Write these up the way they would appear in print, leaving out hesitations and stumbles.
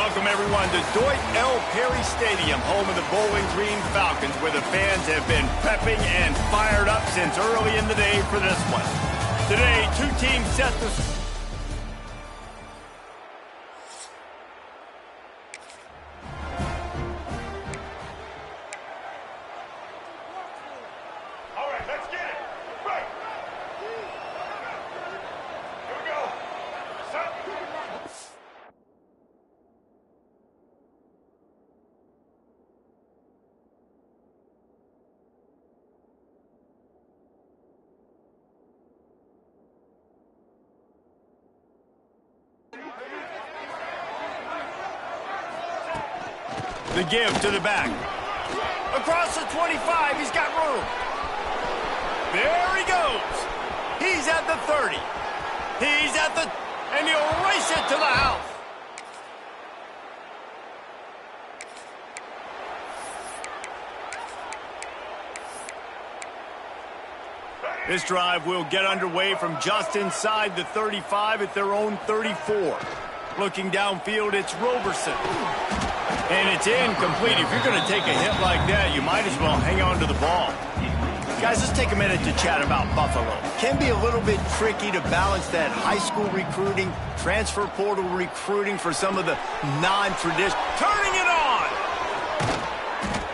welcome everyone to Deutsch L. Perry Stadium, home of the Bowling Green Falcons, where the fans have been prepping and fired up since early in the day for this one. Today, two teams set the... The give to the back. Across the 25, he's got room. There he goes. He's at the 30. He's at the... and he'll race it to the house. This drive will get underway from just inside the 35 at their own 34. Looking downfield, it's Roberson. And it's incomplete. If you're going to take a hit like that, you might as well hang on to the ball. Guys, let's take a minute to chat about Buffalo. Can be a little bit tricky to balance that high school recruiting, transfer portal recruiting for some of the non-traditional. Turning it on!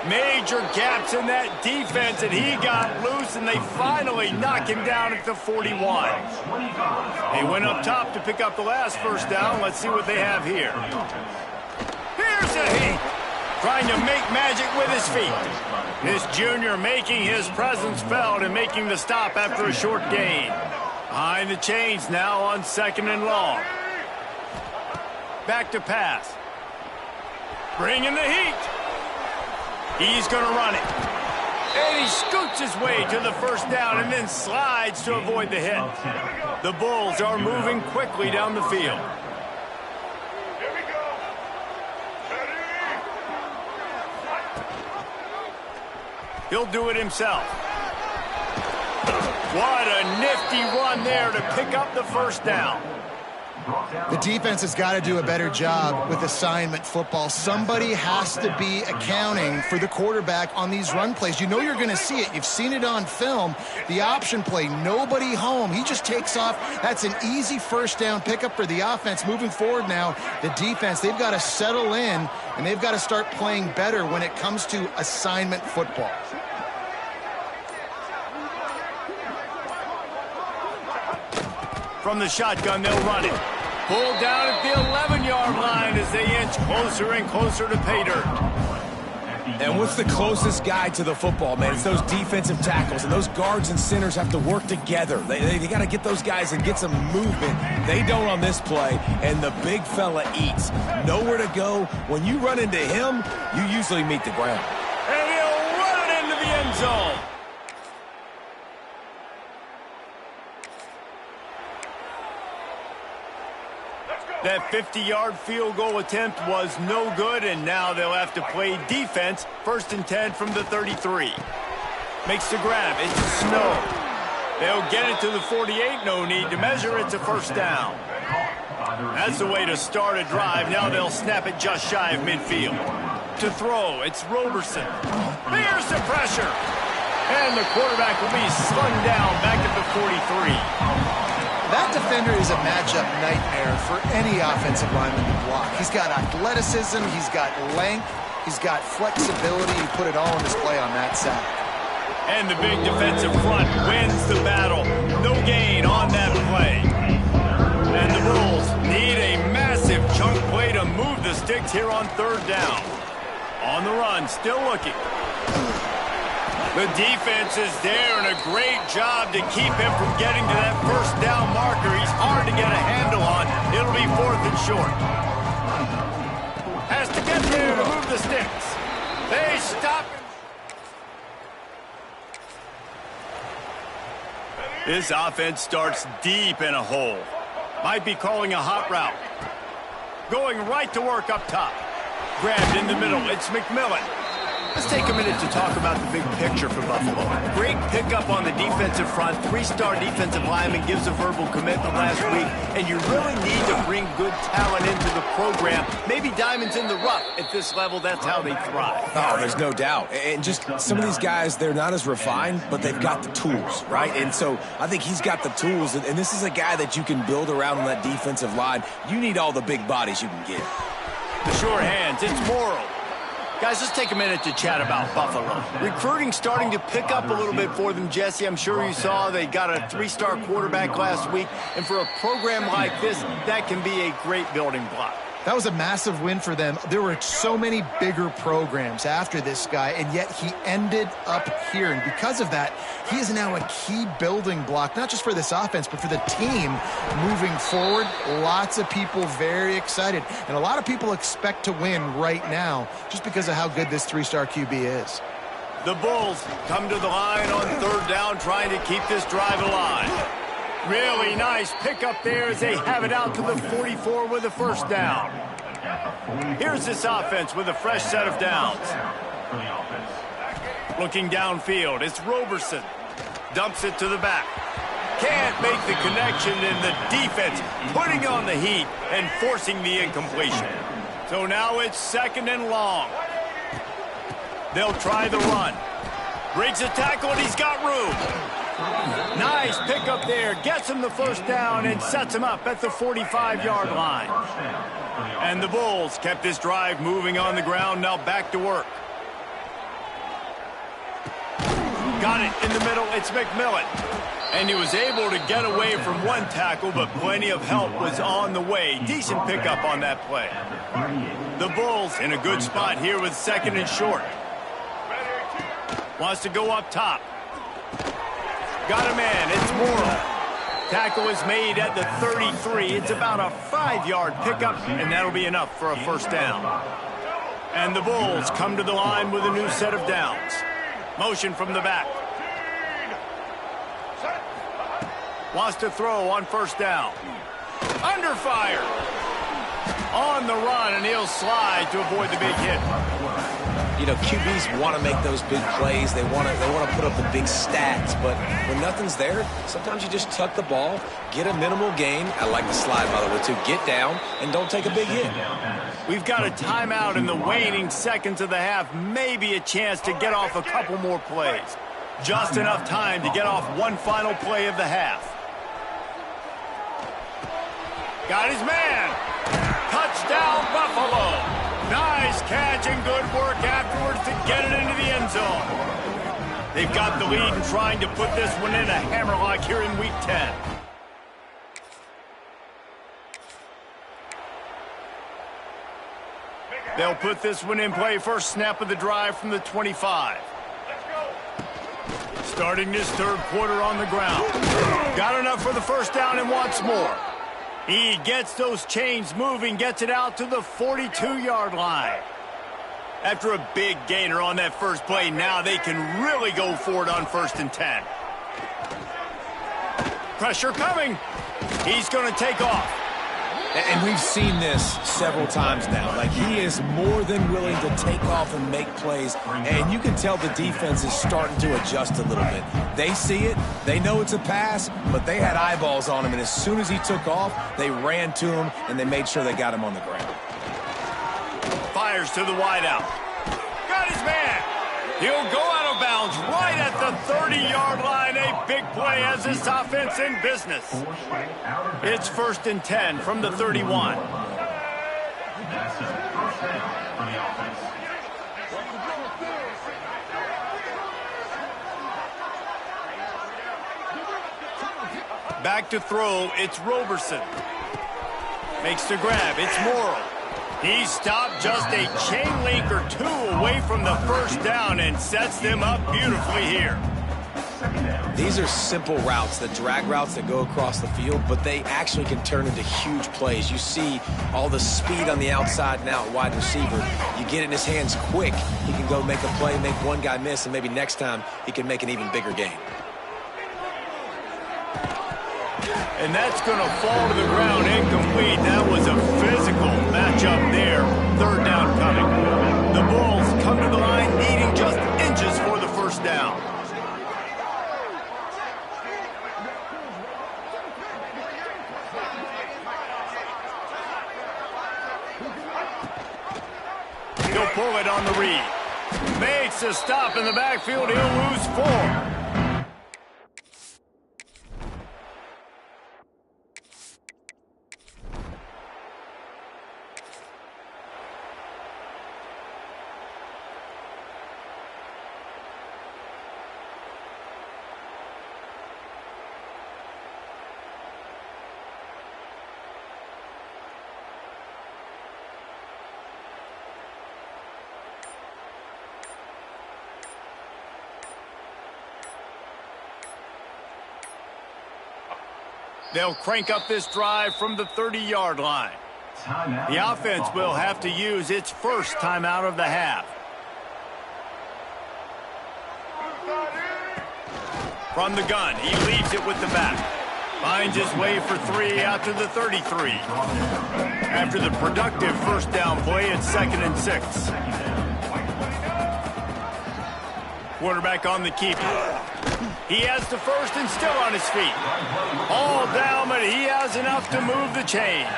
Major gaps in that defense, and he got loose, and they finally knock him down at the 41. They went up top to pick up the last first down. Let's see what they have here. Here's a heat. Trying to make magic with his feet. This junior making his presence felt and making the stop after a short gain. Behind the chains now on 2nd and long. Back to pass. Bringing the heat. He's going to run it. And he scoots his way to the first down and then slides to avoid the hit. The Bulls are moving quickly down the field. He'll do it himself. What a nifty run there to pick up the first down. The defense has got to do a better job with assignment football. Somebody has to be accounting for the quarterback on these run plays. You know you're going to see it. You've seen it on film. The option play, nobody home. He just takes off. That's an easy first down pickup for the offense. Moving forward now, the defense, they've got to settle in, and they've got to start playing better when it comes to assignment football. From the shotgun, they'll run it. Pulled down at the 11-yard line as they inch closer and closer to pay dirt. And what's the closest guy to the football, man? It's those defensive tackles, and those guards and centers have to work together. They got to get those guys and get some movement. They don't on this play, and the big fella eats. Nowhere to go. When you run into him, you usually meet the ground. And he'll run it into the end zone. That 50-yard field goal attempt was no good, and now they'll have to play defense. 1st and 10 from the 33. Makes the grab. It's Snow. They'll get it to the 48. No need to measure. It's a first down. That's the way to start a drive. Now they'll snap it just shy of midfield. To throw, it's Roberson. There's the pressure. And the quarterback will be slung down back at the 43. That defender is a matchup nightmare for any offensive lineman to block. He's got athleticism, he's got length, he's got flexibility. You put it all on display on that sack. And the big defensive front wins the battle. No gain on that play. And the Bulls need a massive chunk play to move the sticks here on 3rd down. On the run, still looking. The defense is there, and a great job to keep him from getting to that first down marker. He's hard to get a handle on. It'll be 4th and short. Has to get there to move the sticks. They stop. This offense starts deep in a hole. Might be calling a hot route. Going right to work up top. Grabbed in the middle. It's McMillan. Let's take a minute to talk about the big picture for Buffalo. Great pickup on the defensive front. 3-star defensive lineman gives a verbal commitment last week, and you really need to bring good talent into the program. Maybe diamonds in the rough. At this level, that's how they thrive. Oh, there's no doubt. And just some of these guys, they're not as refined, but they've got the tools, right? And so I think he's got the tools, and this is a guy that you can build around on that defensive line. You need all the big bodies you can get. The sure hands, it's Morrow. Guys, let's take a minute to chat about Buffalo. Recruiting starting to pick up a little bit for them, Jesse. I'm sure you saw they got a 3-star quarterback last week. And for a program like this, that can be a great building block. That was a massive win for them. There were so many bigger programs after this guy, and yet he ended up here. And because of that, he is now a key building block, not just for this offense, but for the team moving forward. Lots of people very excited. And a lot of people expect to win right now just because of how good this 3-star QB is. The Bulls come to the line on 3rd down, trying to keep this drive alive. Really nice pickup there as they have it out to the 44 with a 1st down. Here's this offense with a fresh set of downs. Looking downfield, it's Roberson. Dumps it to the back. Can't make the connection, and the defense putting on the heat and forcing the incompletion. So now it's 2nd and long. They'll try the run. Breaks a tackle, and he's got room. Nice pickup there. Gets him the 1st down and sets him up at the 45-yard line. And the Bulls kept this drive moving on the ground. Now back to work. Got it in the middle. It's McMillan. And he was able to get away from one tackle, but plenty of help was on the way. Decent pickup on that play. The Bulls in a good spot here with 2nd and short. Wants to go up top. Got a man. It's Morrow. Tackle is made at the 33. It's about a 5-yard pickup, and that'll be enough for a 1st down. And the Bulls come to the line with a new set of downs. Motion from the back. Wants to throw on 1st down. Under fire. On the run, and he'll slide to avoid the big hit. You know, QBs want to make those big plays. They want to put up the big stats. But when nothing's there, sometimes you just tuck the ball, get a minimal gain. I like the slide, by the way, too. Get down and don't take a big hit. We've got a timeout in the waning seconds of the half. Maybe a chance to get off a couple more plays. Just enough time to get off one final play of the half. Got his man. Touchdown, Buffalo. Nice catch and good work afterwards to get it into the end zone. They've got the lead and trying to put this one in a hammerlock here in Week 10. They'll put this one in play. First snap of the drive from the 25. Starting this 3rd quarter on the ground. Got enough for the 1st down and wants more. He gets those chains moving, gets it out to the 42-yard line. After a big gainer on that first play, now they can really go for it on 1st and 10. Pressure coming. He's going to take off. And we've seen this several times now. Like, he is more than willing to take off and make plays. And you can tell the defense is starting to adjust a little bit. They see it. They know it's a pass, but they had eyeballs on him. And as soon as he took off, they ran to him, and they made sure they got him on the ground. Fires to the wideout. Got his man. He'll go out of bounds right at the 30-yard line. A big play as this offense in business. It's 1st and 10 from the 31. Back to throw, it's Roberson. Makes the grab, it's Morrow. He stopped just a chain link or 2 away from the 1st down and sets them up beautifully here. These are simple routes, the drag routes that go across the field, but they actually can turn into huge plays. You see all the speed on the outside now at wide receiver. You get it in his hands quick, he can go make a play, make one guy miss, and maybe next time he can make an even bigger gain. And that's going to fall to the ground incomplete. That was a physical matchup there. 3rd down coming. The Bulls come to the line needing pull it on the read. Makes a stop in the backfield. He'll lose 4. They'll crank up this drive from the 30-yard line. The offense will have to use its first timeout of the half. From the gun, he leaves it with the back. Finds his way for 3 out to the 33. After the productive first down play, it's 2nd and 6. Quarterback on the keeper. He has the first and still on his feet. All down, but he has enough to move the chains.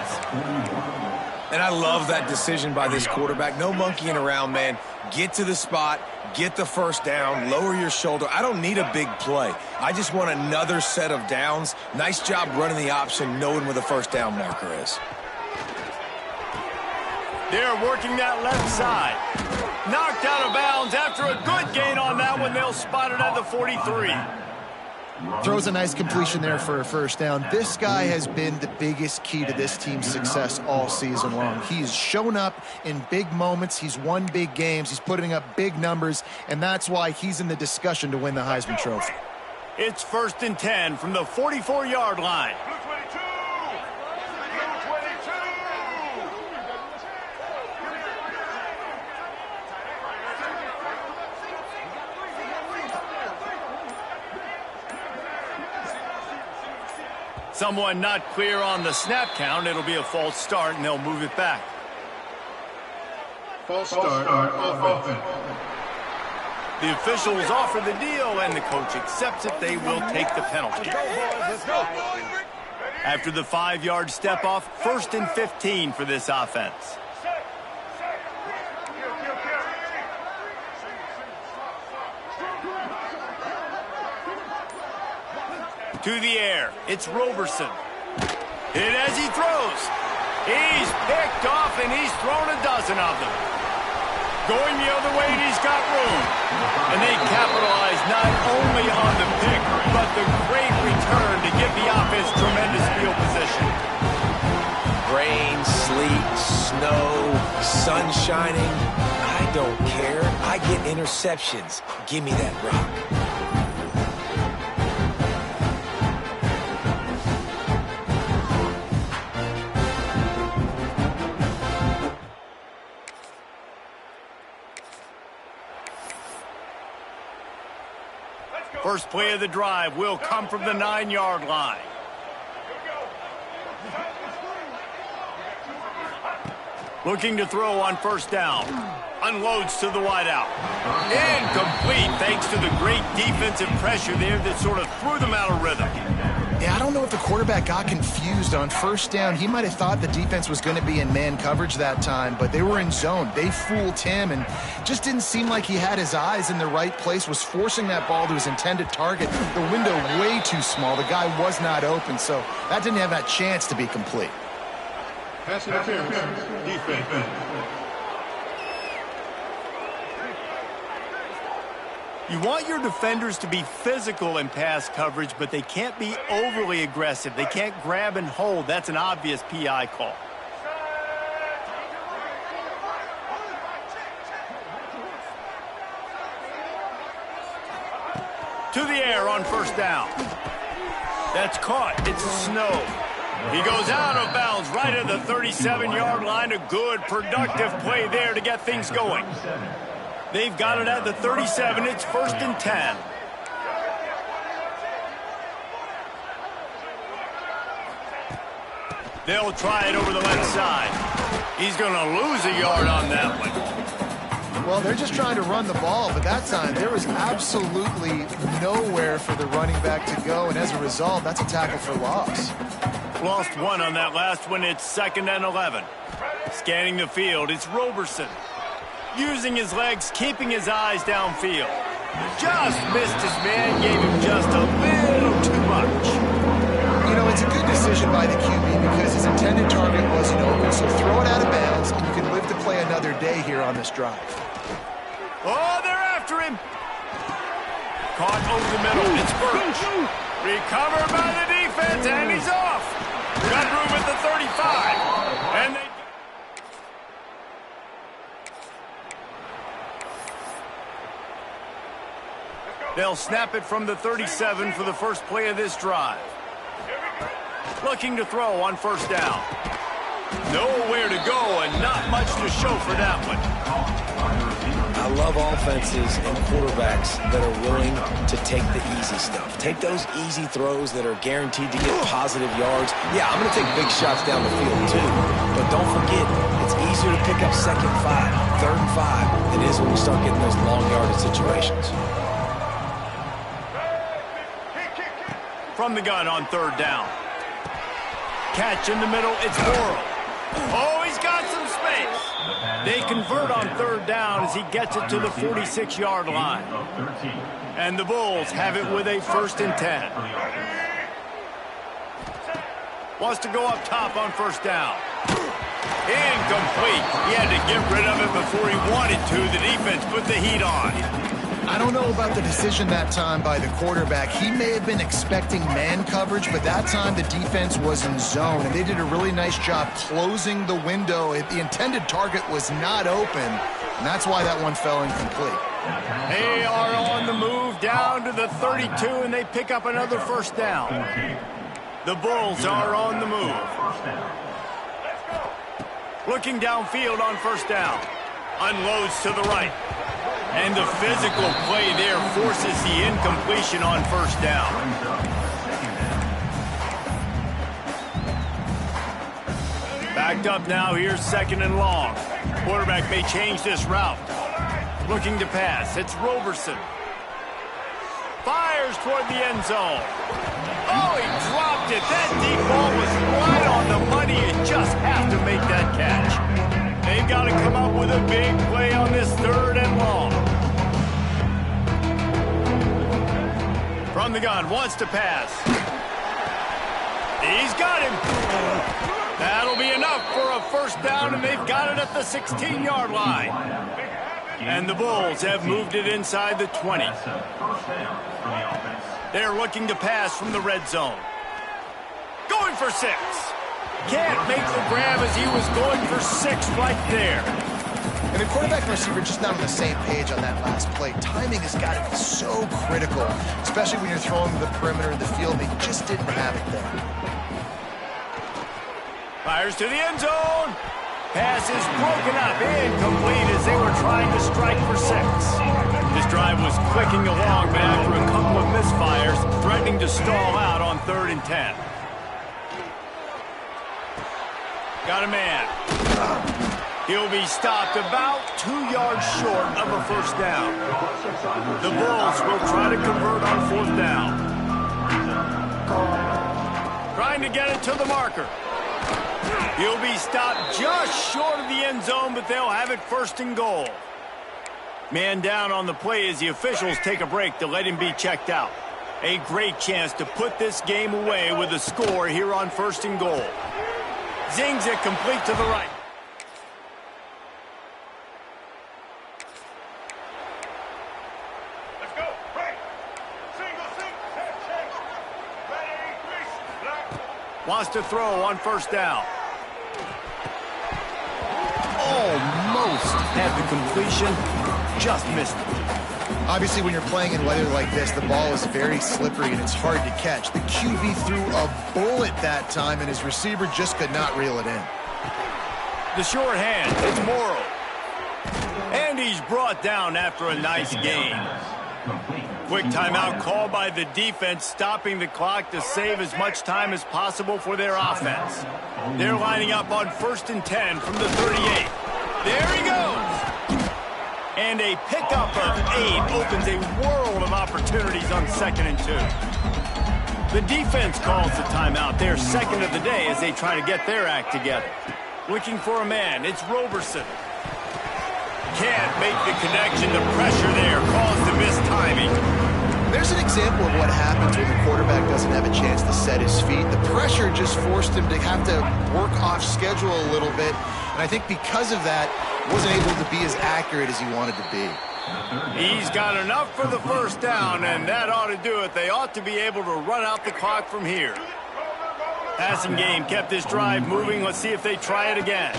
And I love that decision by this quarterback. No monkeying around, man. Get to the spot, get the first down, lower your shoulder. I don't need a big play. I just want another set of downs. Nice job running the option, knowing where the first down marker is. They're working that left side. Knocked out of bounds after a good gain on that one. They'll spot it at the 43. Throws a nice completion there for a first down. This guy has been the biggest key to this team's success all season long. He's shown up in big moments. He's won big games. He's putting up big numbers, and that's why he's in the discussion to win the Heisman Trophy. It's 1st and 10 from the 44-yard line. Someone not clear on the snap count. It'll be a false start, and they'll move it back. False start offense. The officials offer the deal, and the coach accepts it. They will take the penalty. After the 5-yard step off, 1st and 15 for this offense. To the air, it's Roberson. Hit as he throws. He's picked off, and he's thrown a dozen of them. Going the other way, and he's got room. And they capitalize not only on the pick, but the great return to give the offense tremendous field position. Rain, sleet, snow, sun shining. I don't care. I get interceptions. Give me that rock. First play of the drive will come from the 9-yard line. Looking to throw on first down. Unloads to the wideout. Incomplete thanks to the great defensive pressure there that sort of threw them out of rhythm. Yeah, I don't know if the quarterback got confused on first down. He might have thought the defense was going to be in man coverage that time, but they were in zone. They fooled him and just didn't seem like he had his eyes in the right place, was forcing that ball to his intended target. The window way too small. The guy was not open, so that didn't have that chance to be complete. Pass interference, defense. You want your defenders to be physical in pass coverage, but they can't be overly aggressive. They can't grab and hold. That's an obvious PI call. To the air on first down. That's caught. It's Snow. He goes out of bounds right at the 37-yard line. A good, productive play there to get things going. They've got it at the 37. It's 1st and 10. They'll try it over the left side. He's going to lose a yard on that one. Well, they're just trying to run the ball, but that time there was absolutely nowhere for the running back to go, and as a result, that's a tackle for loss. Lost one on that last one. It's 2nd and 11. Scanning the field, it's Roberson. Using his legs, keeping his eyes downfield. Just missed his man, gave him just a little too much. You know, it's a good decision by the QB because his intended target wasn't open, so throw it out of bounds, and you can live to play another day here on this drive. Oh, they're after him. Caught over the middle. It's Burch. Recovered by the defense, and he's off. Got room at the 35. And they'll snap it from the 37 for the first play of this drive. Looking to throw on first down. Nowhere to go and not much to show for that one. I love offenses and quarterbacks that are willing to take the easy stuff. Take those easy throws that are guaranteed to get positive yards. Yeah, I'm going to take big shots down the field too. But don't forget, it's easier to pick up 2nd and 5, 3rd and 5 than it is when we start getting those long yardage situations. From the gun on 3rd down. Catch in the middle, it's Morrow. Oh, he's got some space. They convert on 3rd down as he gets it to the 46-yard line. And the Bulls have it with a 1st and 10. Wants to go up top on 1st down. Incomplete. He had to get rid of it before he wanted to. The defense put the heat on. I don't know about the decision that time by the quarterback. He may have been expecting man coverage, but that time the defense was in zone, and they did a really nice job closing the window. The intended target was not open, and that's why that one fell incomplete. They are on the move down to the 32, and they pick up another 1st down. The Bulls are on the move. Looking downfield on 1st down. Unloads to the right. And the physical play there forces the incompletion on 1st down. Backed up now, here's 2nd and long. Quarterback may change this route. Looking to pass, it's Roberson. Fires toward the end zone. Oh, he dropped it. That deep ball was right on the money. You just have to make that catch. They've got to come up with a big play on this 3rd and long. From the gun, wants to pass. He's got him. That'll be enough for a 1st down, and they've got it at the 16-yard line. And the Bulls have moved it inside the 20. They're looking to pass from the red zone. Going for 6. Can't make the grab as he was going for 6 right there. And the quarterback and receiver just not on the same page on that last play. Timing has got to be so critical, especially when you're throwing to the perimeter of the field. They just didn't have it there. Fires to the end zone. Pass is broken up, incomplete as they were trying to strike for 6. This drive was clicking along, but after a couple of misfires, threatening to stall out on 3rd and 10. Got a man. He'll be stopped about 2 yards short of a 1st down. The Bulls will try to convert on 4th down. Trying to get it to the marker. He'll be stopped just short of the end zone, but they'll have it 1st and goal. Man down on the play as the officials take a break to let him be checked out. A great chance to put this game away with a score here on 1st and goal. Zings it complete to the right. Let's go. Right. Single. Ready, black. Wants to throw on 1st down. Almost had the completion, just missed it. Obviously, when you're playing in weather like this, the ball is very slippery and it's hard to catch. The QB threw a bullet that time, and his receiver just could not reel it in. The short hand, it's Morrow. And he's brought down after a nice gain. Quick timeout called by the defense, stopping the clock to save as much time as possible for their offense. They're lining up on 1st and 10 from the 38. There he goes. And a pickup of 8 opens a world of opportunities on 2nd and 2. The defense calls the timeout. They're 2nd of the day as they try to get their act together. Looking for a man, it's Roberson. can't make the connection. The pressure there caused the missed timing. There's an example of what happens when the quarterback doesn't have a chance to set his feet. The pressure just forced him to have to work off schedule a little bit. And I think because of that, wasn't able to be as accurate as he wanted to be. He's got enough for the first down, and that ought to do it. They ought to be able to run out the clock from here. Passing game kept this drive moving. Let's see if they try it again.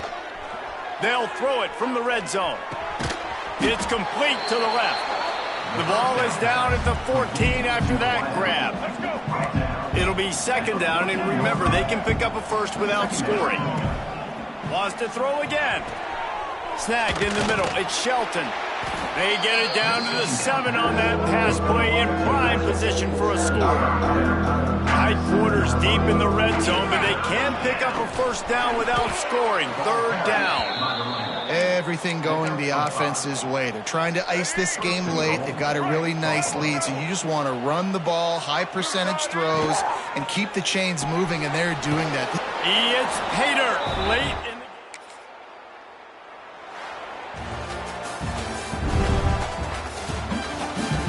They'll throw it from the red zone. It's complete to the left. The ball is down at the 14 after that grab. It'll be second down, and remember, they can pick up a first without scoring. Wants to throw again. Snagged in the middle. It's Shelton. They get it down to the 7 on that pass play, in prime position for a score. Tight quarters deep in the red zone, but they can pick up a first down without scoring. Third down. Everything going the offense's way. They're trying to ice this game late. They've got a really nice lead, so you just want to run the ball, high percentage throws, and keep the chains moving, and they're doing that. It's Pater late in